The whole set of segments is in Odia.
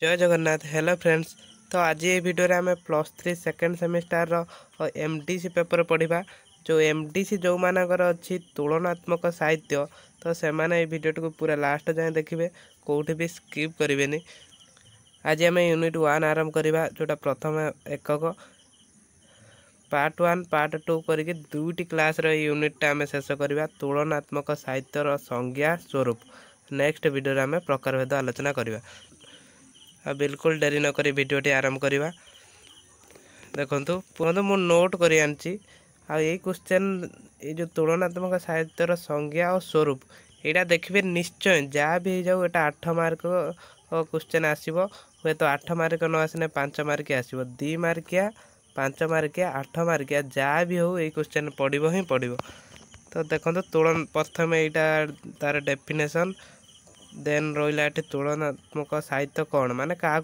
जय जगन्नाथ। Hello friends. तो आज ये वीडियो रे आम +3 सेकेंड सेमिस्टर एमडीसी पेपर पढ़ा। जो एमडीसी जो मानकर अच्छी तुलनात्मक साहित्य तो से माने वीडियो को पूरा लास्ट जाए देखिए, कौटी भी स्किप करेंगे। आज आम यूनिट 1 आरंभ करवा, जोटा प्रथम एकक पार्ट 1 पार्ट 2 करके दुईटी क्लास यूनिटा आम शेष करवा। तुलनात्मक साहित्यर संज्ञा स्वरूप नेक्स्ट वीडियो आम प्रकारभेद आलोचना करवा। बिल्कुल डेरी नक भिडटी आरंभ करवा। देखु पुनः मु नोट कर क्वेश्चन ये जो तुलनात्मक साहित्यर संज्ञा और स्वरूप यहाँ देखिए निश्चय जहाँ भी जाऊ यहाँ 8 मार्क क्वेश्चन आसो। हे तो 8 मार्क न आसने 5 मार्क आसो, 2 मार्किया 5 मार्किया 8 मार्किया जहाँ भी हो ये क्वेश्चन पड़ो ही पड़ो। तो देखो तुलन प्रथम यहाँ तार डेफिनेशन देन रहा ये तुलनात्मक साहित्य कौन माने क्या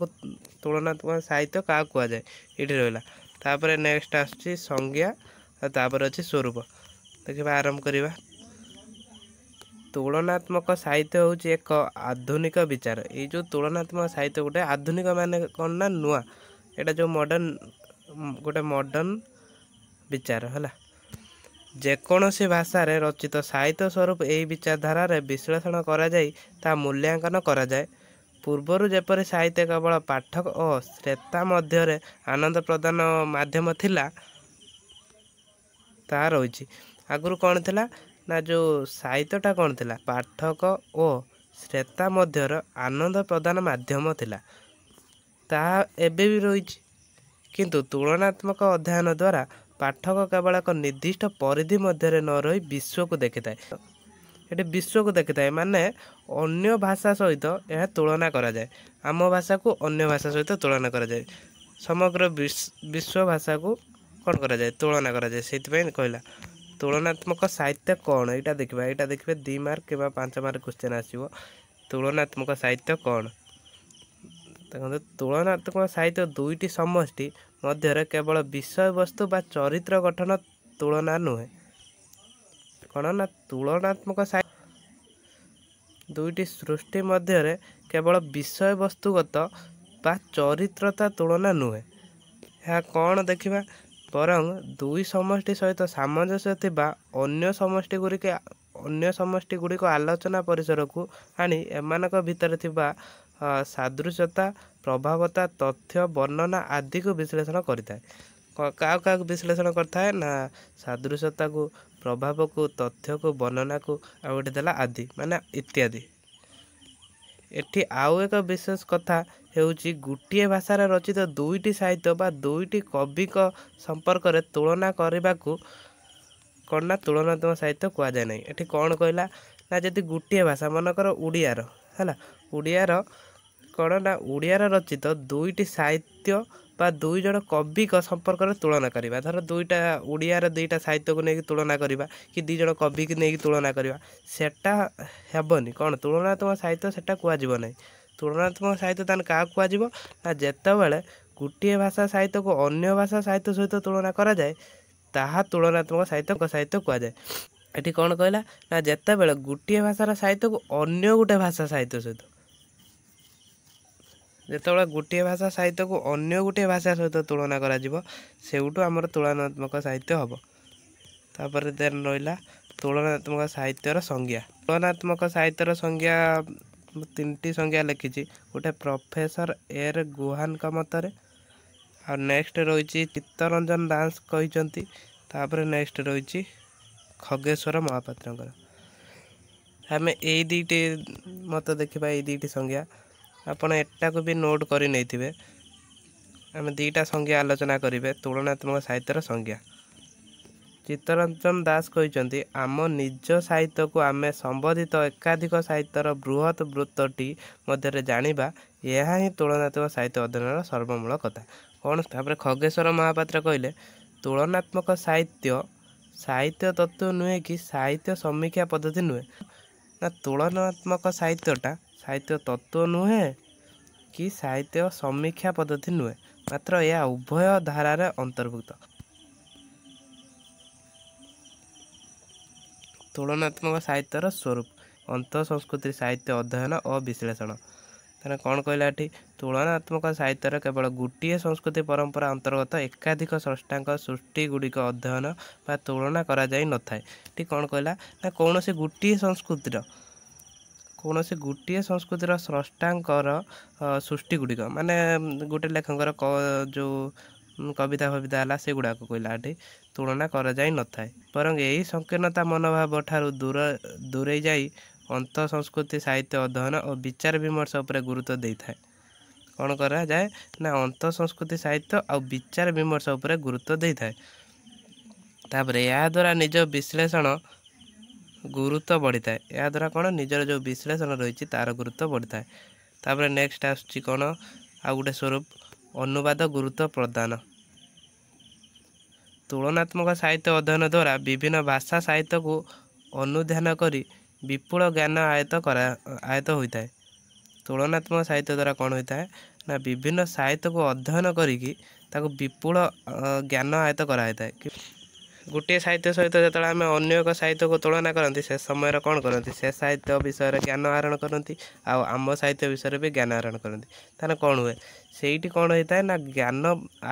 तुलनात्मक साहित्य क्या कहुए ये रहा। तापर नेक्स्ट आसुची संज्ञा तापर अच्छी स्वरूप। देखिए आरंभ करवा। तुलनात्मक साहित्य हूँ एक आधुनिक विचार। ये जो तुलनात्मक साहित्य गोटे आधुनिक माने कौन ना नुआ, यहाँ जो मॉडर्न गोटे मॉडर्न विचार है। जेकोसी भाषा रे रचित साहित्य स्वरूप यही विचारधारा रे विश्लेषण करा जाय ता मूल्यांकन करा जाय। पूर्वर जेपरि साहित्य केवल पाठक और श्रोता मध्य आनंद प्रदान माध्यम थिला ता रही। आगुरी कौन थिला ना जो साहित्यटा कौन थिला पाठक और श्रोता मध्य आनंद प्रदान माध्यम थिला, ता एबे भी रही। किंतु तुलनात्मक अध्ययन द्वारा पाठक केवल एक निर्दिष्ट परिधि मध्य न रही विश्व को देखि थाए। ये विश्व को देखि थाए माने अन्य भाषा सहित यह तुलना करा जाए। आम भाषा को अन्य भाषा सहित तुलना करा जाए। समग्र विश्व भाषा को कौन करा जाए तुलना करा जाए। से कहला तुलनात्मक साहित्य कौन यहाँ देखा। यहाँ देखिए 2 मार्क कि 5 मार्क क्वेश्चन आसो। तुलनात्मक साहित्य कौन देखो। तुलनात्मक साहित्य दुईटी समष्टि मध्य केवल विषय वस्तु बा चरित्र गठन तुलना नुहे। कौन ना तुलनात्मक साहित्य दुईटी सृष्टि मध्य केवल विषय वस्तुगत बा चरित्रता तुलना नुहे। यह कौन देखा बरं दुई समष्टि सहित सामंजस्य थिबा अन्य समष्टि गुड़िक आलोचना परिसर को आनी एमानक भितर थिबा सादृश्यता प्रभावता तथ्य वर्णना आदि को विश्लेषण करता है। क्या विश्लेषण करता है ना सादृश्यता को, प्रभाव को, तथ्य को, वर्णना को आउटे देला आदि माने इत्यादि। एठी आउ एक विशेष कथा हेउची गुटिए भाषा रचित दुईटी साहित्य बा दुईटी कवि संपर्क रे तुलना करबाकू कौन ना तुलनात्मक साहित्य कह जाए ना। ये कौन कहला ना जदि गुटिए भाषा मनकर उड़ियार है, उड़ियार कौन ना उड़ियार रचित दुईटी साहित्य बा दुई जन कवि संपर्क में तुलना करवा। धर दुईटा उड़ियार दुईटा साहित्य को लेकिन तुलना करवा कि 2 जन कवि की लेकिन तुलना करवा, सेटा हेबनी कौन तुलनात्मक साहित्य सेटा कहुआ ना। तुलनात्मक साहित्य तान क्या कहुआ ना जेतेबेले गोटे भाषा साहित्य को अन्य भाषा साहित्य सहित तुलना करा जाए ताहा तुलनात्मक साहित्य कहुए। ये कौन कहला ना जेतेबेले गोटे भाषार साहित्य को अन्य गोटे भाषा साहित्य सहित जिते गोटे भाषा साहित्य को अन्य गोटे भाषा सहित तुलना करा सेउटू आमर तुलनात्मक साहित्य हम। तापर देन रहा तुलनात्मक साहित्यर संज्ञा। तुलनात्मक साहित्यर संज्ञा 3टी संज्ञा लिखी। गोटे प्रोफेसर एर गुहान का मतरे, और नेक्स्ट रही चित्तरंजन दास कहते। तापर नेक्स्ट रही खगेश्वर महापात्र। आम यही 2टी मत देखा, ये 2टी संज्ञा आपण एटा को भी नोट कर नहीं थे। आम 2टा संज्ञा आलोचना करेंगे तुलनात्मक साहित्यर संज्ञा। चित्तरंजन दास कहते आम निज साहित्य को आम संबोधित एकाधिक साहित्यर बृहत वृत्तटी मध्य जानिबा यह ही तुलनात्मक साहित्य अध्ययन सर्वमूल कथा कौन। तापर खगेश्वर महापात्र कहले तुलनात्मक साहित्य साहित्य तत्व नुहे कि साहित्य समीक्षा पद्धति नुहे ना। तुलनात्मक साहित्यटा साहित्य तत्व नुहे कि साहित्य समीक्षा पद्धति नुहे, मात्र यह उभय धारार अंतर्भुक्त। तुलनात्मक साहित्यर स्वरूप अंत संस्कृति साहित्य अध्ययन और विश्लेषण। ତାହେଲେ କ'ଣ କହିଲା ଏଠି ତୁଳନାତ୍ମକ ସାହିତ୍ୟର କେବଳ ଗୋଟିଏ ସଂସ୍କୃତି ପରମ୍ପରା ଅନ୍ତର୍ଗତ ଏକାଧିକ ସ୍ରଷ୍ଟାଙ୍କ ସୃଷ୍ଟି ଗୁଡ଼ିକ ଅଧ୍ୟୟନ ବା ତୁଳନା କରାଯାଇ ନଥାଏ। ଏଠି କ'ଣ କହିଲା ନା କୌଣସି ଗୋଟିଏ ସଂସ୍କୃତିର ସ୍ରଷ୍ଟାଙ୍କର ସୃଷ୍ଟି ଗୁଡ଼ିକ ମାନେ ଗୋଟେ ଲେଖକଙ୍କର ଯେଉଁ କବିତା ଫବିତା ହେଲା ସେଗୁଡ଼ାକ କହିଲା ଏଠି ତୁଳନା କରାଯାଇ ନଥାଏ। ବରଂ ଏହି ସଂକୀର୍ଣ୍ଣତା ମନୋଭାବ ଠାରୁ ଦୂରେଇ ଯାଇ ଅନ୍ତ ସଂସ୍କୃତି ସାହିତ୍ୟ ଅଧ୍ୟୟନ ଓ ବିଚାର ବିମର୍ଶ ଉପରେ ଗୁରୁତ୍ୱ ଦେଇଥାଏ। କ'ଣ କରାଯାଏ ନା ଅନ୍ତ ସଂସ୍କୃତି ସାହିତ୍ୟ ଆଉ ବିଚାର ବିମର୍ଶ ଉପରେ ଗୁରୁତ୍ୱ ଦେଇଥାଏ। ତାପରେ ଏହାଦ୍ୱାରା ନିଜ ବିଶ୍ଳେଷଣ ଗୁରୁତ୍ୱ ବଢ଼ିଥାଏ। ଏହାଦ୍ୱାରା କ'ଣ ନିଜର ଯେଉଁ ବିଶ୍ଳେଷଣ ରହିଛି ତାର ଗୁରୁତ୍ୱ ବଢ଼ିଥାଏ। ତାପରେ ନେକ୍ସଟ ଆସୁଛି କ'ଣ ଆଉ ଗୋଟେ ସ୍ୱରୂପ ଅନୁବାଦ ଗୁରୁତ୍ୱ ପ୍ରଦାନ। ତୁଳନାତ୍ମକ ସାହିତ୍ୟ ଅଧ୍ୟୟନ ଦ୍ୱାରା ବିଭିନ୍ନ ଭାଷା ସାହିତ୍ୟକୁ ଅନୁଧ୍ୟାନ କରି ବିପୁଳ ଜ୍ଞାନ ଆୟତ ହୋଇଥାଏ। ତୁଳନାତ୍ମକ ସାହିତ୍ୟ ଦ୍ୱାରା କ'ଣ ହୋଇଥାଏ ନା ବିଭିନ୍ନ ସାହିତ୍ୟକୁ ଅଧ୍ୟୟନ କରିକି ତାକୁ ବିପୁଳ ଜ୍ଞାନ ଆୟତ କରାଯାଇଥାଏ। ଗୋଟିଏ ସାହିତ୍ୟ ସହିତ ଯେତେବେଳେ ଆମେ ଅନ୍ୟ ଏକ ସାହିତ୍ୟକୁ ତୁଳନା କରନ୍ତି ସେ ସମୟରେ କ'ଣ କରନ୍ତି ସେ ସାହିତ୍ୟ ବିଷୟରେ ଜ୍ଞାନ ଆହରଣ କରନ୍ତି ଆଉ ଆମ ସାହିତ୍ୟ ବିଷୟରେ ବି ଜ୍ଞାନ ଆହରଣ କରନ୍ତି। ତାହେଲେ କ'ଣ ହୁଏ ସେଇଠି କ'ଣ ହୋଇଥାଏ ନା ଜ୍ଞାନ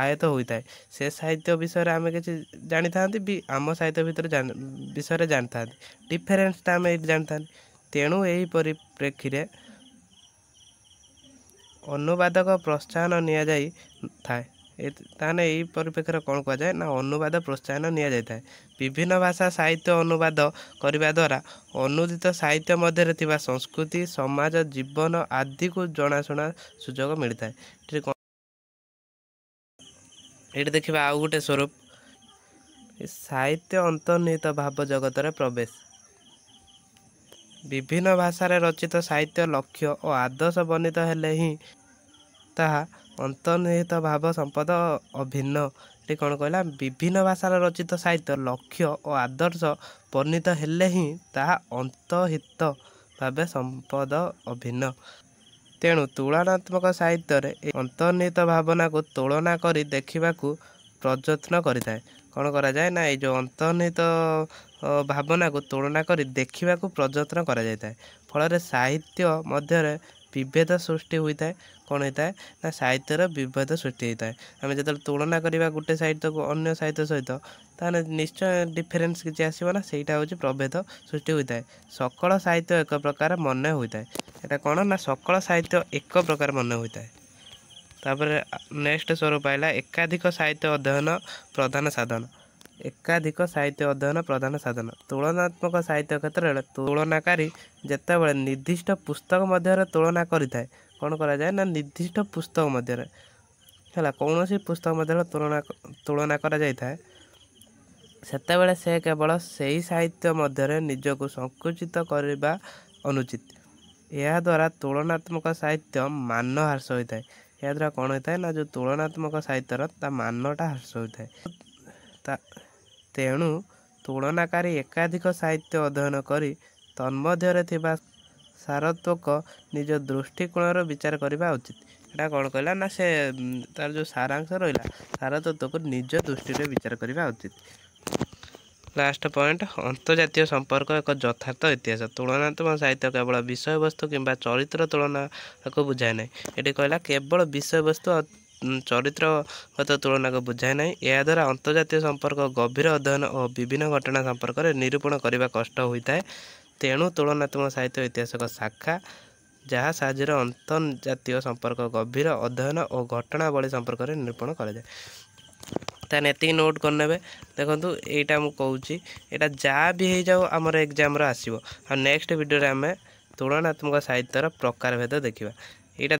ଆୟତ ହୋଇଥାଏ। ସେ ସାହିତ୍ୟ ବିଷୟରେ ଆମେ କିଛି ଜାଣିଥାନ୍ତି ବି ଆମ ସାହିତ୍ୟ ବିଷୟରେ ଜାଣିଥାନ୍ତି। ଡିଫରେନ୍ସଟା ଆମେ ଏଇଠି ଜାଣିଥାନ୍ତି। ତେଣୁ ଏହି ପରିପ୍ରେକ୍ଷୀରେ ଅନୁବାଦକ ପ୍ରୋତ୍ସାହନ ନିଆଯାଇଥାଏ। ତାହେଲେ ଏହି ପରିପ୍ରେକ୍ଷୀରେ କ'ଣ କୁହାଯାଏ ନା ଅନୁବାଦ ପ୍ରୋତ୍ସାହନ ନିଆଯାଇଥାଏ। ବିଭିନ୍ନ ଭାଷା ସାହିତ୍ୟ ଅନୁବାଦ କରିବା ଦ୍ୱାରା ଅନୁଦିତ ସାହିତ୍ୟ ମଧ୍ୟରେ ଥିବା ସଂସ୍କୃତି ସମାଜ ଜୀବନ ଆଦିକୁ ଜଣାଶୁଣା ସୁଯୋଗ ମିଳିଥାଏ। ଏଠି ଦେଖିବା ଆଉ ଗୋଟେ ସ୍ୱରୂପ ସାହିତ୍ୟ ଅନ୍ତର୍ନିହିତ ଭାବ ଜଗତରେ ପ୍ରବେଶ। ବିଭିନ୍ନ ଭାଷାରେ ରଚିତ ସାହିତ୍ୟ ଲକ୍ଷ୍ୟ ଓ ଆଦର୍ଶ ବର୍ଣ୍ଣିତ ହେଲେ ହିଁ ତାହା ଅନ୍ତର୍ନିହିତ ଭାବ ସମ୍ପଦ ଅଭିନ୍ନ। ଏଠି କ'ଣ କହିଲା ବିଭିନ୍ନ ଭାଷାରେ ରଚିତ ସାହିତ୍ୟ ଲକ୍ଷ୍ୟ ଓ ଆଦର୍ଶ ବର୍ଣ୍ଣିତ ହେଲେ ହିଁ ତାହା ଅନ୍ତର୍ହିତ ଭାବେ ସମ୍ପଦ ଅଭିନ୍ନ। ତେଣୁ ତୁଳନାତ୍ମକ ସାହିତ୍ୟରେ ଅନ୍ତର୍ନିହିତ ଭାବନାକୁ ତୁଳନା କରି ଦେଖିବାକୁ ପ୍ରଯତ୍ନ କରିଥାଏ। କ'ଣ କରାଯାଏ ନା ଏଇ ଯେଉଁ ଅନ୍ତର୍ନିହିତ ଭାବନାକୁ ତୁଳନା କରି ଦେଖିବାକୁ ପ୍ରଯତ୍ନ କରାଯାଇଥାଏ। ଫଳରେ ସାହିତ୍ୟ ମଧ୍ୟରେ ବିଭେଦ ସୃଷ୍ଟି ହୋଇଥାଏ। କ'ଣ ହୋଇଥାଏ ନା ସାହିତ୍ୟର ବିଭେଦ ସୃଷ୍ଟି ହୋଇଥାଏ। ଆମେ ଯେତେବେଳେ ତୁଳନା କରିବା ଗୋଟେ ସାହିତ୍ୟକୁ ଅନ୍ୟ ସାହିତ୍ୟ ସହିତ ତାହେଲେ ନିଶ୍ଚୟ ଡିଫରେନ୍ସ କିଛି ଆସିବ ନା ସେଇଟା ହେଉଛି ପ୍ରଭେଦ ସୃଷ୍ଟି ହୋଇଥାଏ। ସକଳ ସାହିତ୍ୟ ଏକ ପ୍ରକାର ମନେ ହୋଇଥାଏ। ଏଇଟା କ'ଣ ନା ସକଳ ସାହିତ୍ୟ ଏକ ପ୍ରକାର ମନେ ହୋଇଥାଏ। ତାପରେ ନେକ୍ସଟ ସ୍ୱରୂପ ପାଇଲା ଏକାଧିକ ସାହିତ୍ୟ ଅଧ୍ୟୟନ ପ୍ରଧାନ ସାଧନ। ଏକାଧିକ ସାହିତ୍ୟ ଅଧ୍ୟୟନ ପ୍ରଧାନ ସାଧନ। ତୁଳନାତ୍ମକ ସାହିତ୍ୟ କ୍ଷେତ୍ରରେ ତୁଳନାକାରୀ ଯେତେବେଳେ ନିର୍ଦ୍ଦିଷ୍ଟ ପୁସ୍ତକ ମଧ୍ୟରେ ତୁଳନା କରିଥାଏ କ'ଣ କରାଯାଏ ନା ନିର୍ଦ୍ଦିଷ୍ଟ ପୁସ୍ତକ ମଧ୍ୟରେ ହେଲା କୌଣସି ପୁସ୍ତକ ମଧ୍ୟରେ ତୁଳନା କରାଯାଇଥାଏ ସେତେବେଳେ ସେ କେବଳ ସେହି ସାହିତ୍ୟ ମଧ୍ୟରେ ନିଜକୁ ସଂକୁଚିତ କରିବା ଅନୁଚିତ। ଏହାଦ୍ୱାରା ତୁଳନାତ୍ମକ ସାହିତ୍ୟ ମାନ ହ୍ରାସ ହୋଇଥାଏ। ଏହାଦ୍ୱାରା କ'ଣ ହୋଇଥାଏ ନା ଯେଉଁ ତୁଳନାତ୍ମକ ସାହିତ୍ୟର ତା ମାନଟା ହ୍ରାସ ହୋଇଥାଏ। ତେଣୁ ତୁଳନାକାରୀ ଏକାଧିକ ସାହିତ୍ୟ ଅଧ୍ୟୟନ କରି ତନ୍ମଧ୍ୟରେ ଥିବା ସାରତ୍ୱକ ନିଜ ଦୃଷ୍ଟିକୋଣର ବିଚାର କରିବା ଉଚିତ। ଏଇଟା କ'ଣ କହିଲା ନା ସେ ତାର ଯେଉଁ ସାରାଂଶ ରହିଲା ସାରତତ୍ତ୍ୱକୁ ନିଜ ଦୃଷ୍ଟିରେ ବିଚାର କରିବା ଉଚିତ। ଲାଷ୍ଟ ପଏଣ୍ଟ ଅନ୍ତର୍ଜାତୀୟ ସମ୍ପର୍କ ଏକ ଯଥାର୍ଥ ଇତିହାସ। ତୁଳନାତ୍ମକ ସାହିତ୍ୟ କେବଳ ବିଷୟବସ୍ତୁ କିମ୍ବା ଚରିତ୍ର ତୁଳନାକୁ ବୁଝାଏ ନାହିଁ। ଏଠି କହିଲା କେବଳ ବିଷୟବସ୍ତୁ ଆଉ ଚରିତ୍ରଗତ ତୁଳନାକୁ ବୁଝାଏ ନାହିଁ। ଏହାଦ୍ୱାରା ଅନ୍ତର୍ଜାତୀୟ ସମ୍ପର୍କ ଗଭୀର ଅଧ୍ୟୟନ ଓ ବିଭିନ୍ନ ଘଟଣା ସମ୍ପର୍କରେ ନିରୂପଣ କରିବା କଷ୍ଟ ହୋଇଥାଏ। ତେଣୁ ତୁଳନାତ୍ମକ ସାହିତ୍ୟ ଇତିହାସ ଏକ ଶାଖା ଯାହା ସାହାଯ୍ୟରେ ଅନ୍ତର୍ଜାତୀୟ ସମ୍ପର୍କ ଗଭୀର ଅଧ୍ୟୟନ ଓ ଘଟଣାବଳୀ ସମ୍ପର୍କରେ ନିରୂପଣ କରାଯାଏ। ତାହେଲେ ଏତିକି ନୋଟ୍ କରିନେବେ। ଦେଖନ୍ତୁ ଏଇଟା ମୁଁ କହୁଛି ଏଇଟା ଯାହା ବି ହେଇଯାଉ ଆମର ଏକ୍ଜାମ୍ର ଆସିବ। ଆଉ ନେକ୍ସଟ ଭିଡ଼ିଓରେ ଆମେ ତୁଳନାତ୍ମକ ସାହିତ୍ୟର ପ୍ରକାରଭେଦ ଦେଖିବା।